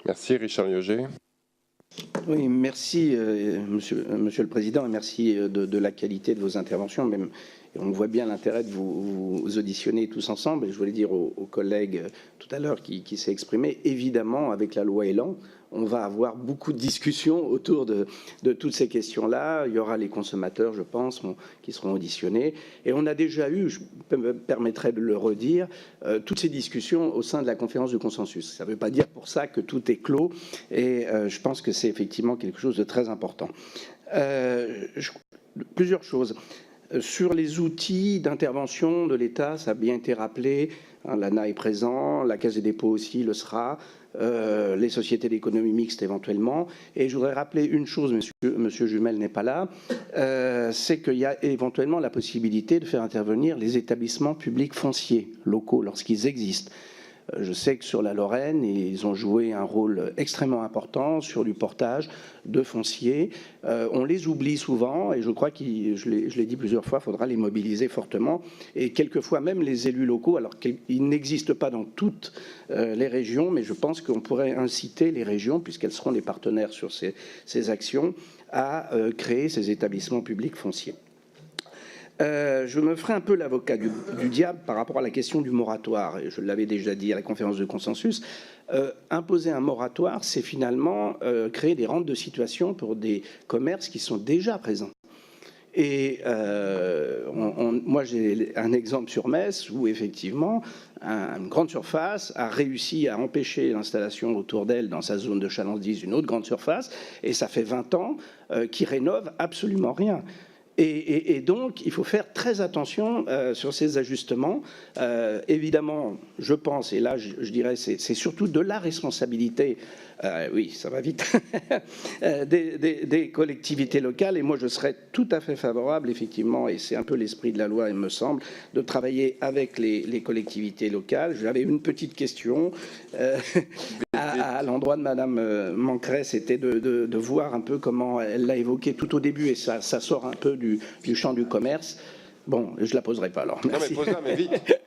Merci, Richard Lioget. Oui, merci, monsieur le Président, et merci de la qualité de vos interventions. Même, on voit bien l'intérêt de vous auditionner tous ensemble. Et je voulais dire aux collègues tout à l'heure qui s'est exprimé, évidemment, avec la loi Elan, on va avoir beaucoup de discussions autour de toutes ces questions-là. Il y aura les consommateurs, je pense, qui seront auditionnés. Et on a déjà eu, je me permettrai de le redire, toutes ces discussions au sein de la conférence de consensus. Ça ne veut pas dire pour ça que tout est clos. Et je pense que c'est effectivement quelque chose de très important. Plusieurs choses. Sur les outils d'intervention de l'État, ça a bien été rappelé, hein, l'ANA est présent, la Caisse des dépôts aussi le sera, les sociétés d'économie mixte éventuellement. Et je voudrais rappeler une chose, monsieur Jumel n'est pas là, c'est qu'il y a éventuellement la possibilité de faire intervenir les établissements publics fonciers locaux lorsqu'ils existent. Je sais que sur la Lorraine, ils ont joué un rôle extrêmement important sur du portage de foncier. On les oublie souvent et je crois que, je l'ai dit plusieurs fois, il faudra les mobiliser fortement. Et quelquefois même les élus locaux, alors qu'ils n'existent pas dans toutes les régions, mais je pense qu'on pourrait inciter les régions, puisqu'elles seront les partenaires sur ces actions, à créer ces établissements publics fonciers. Je me ferai un peu l'avocat du diable par rapport à la question du moratoire. Et je l'avais déjà dit à la conférence de consensus. Imposer un moratoire, c'est finalement créer des rentes de situation pour des commerces qui sont déjà présents. Et moi, j'ai un exemple sur Metz où, effectivement, une grande surface a réussi à empêcher l'installation autour d'elle dans sa zone de chalandise d'une autre grande surface. Et ça fait 20 ans qu'ils rénovent absolument rien. Et donc, il faut faire très attention sur ces ajustements. Évidemment, je pense, et là, je dirais, c'est surtout de la responsabilité, oui, ça va vite, des collectivités locales. Et moi, je serais tout à fait favorable, effectivement, et c'est un peu l'esprit de la loi, il me semble, de travailler avec les collectivités locales. J'avais une petite question à l'endroit de Madame Mancret, c'était de voir un peu comment elle l'a évoqué tout au début, et ça sort un peu du champ du commerce. Bon, je ne la poserai pas alors. Merci. Non, mais pose-la, mais vite.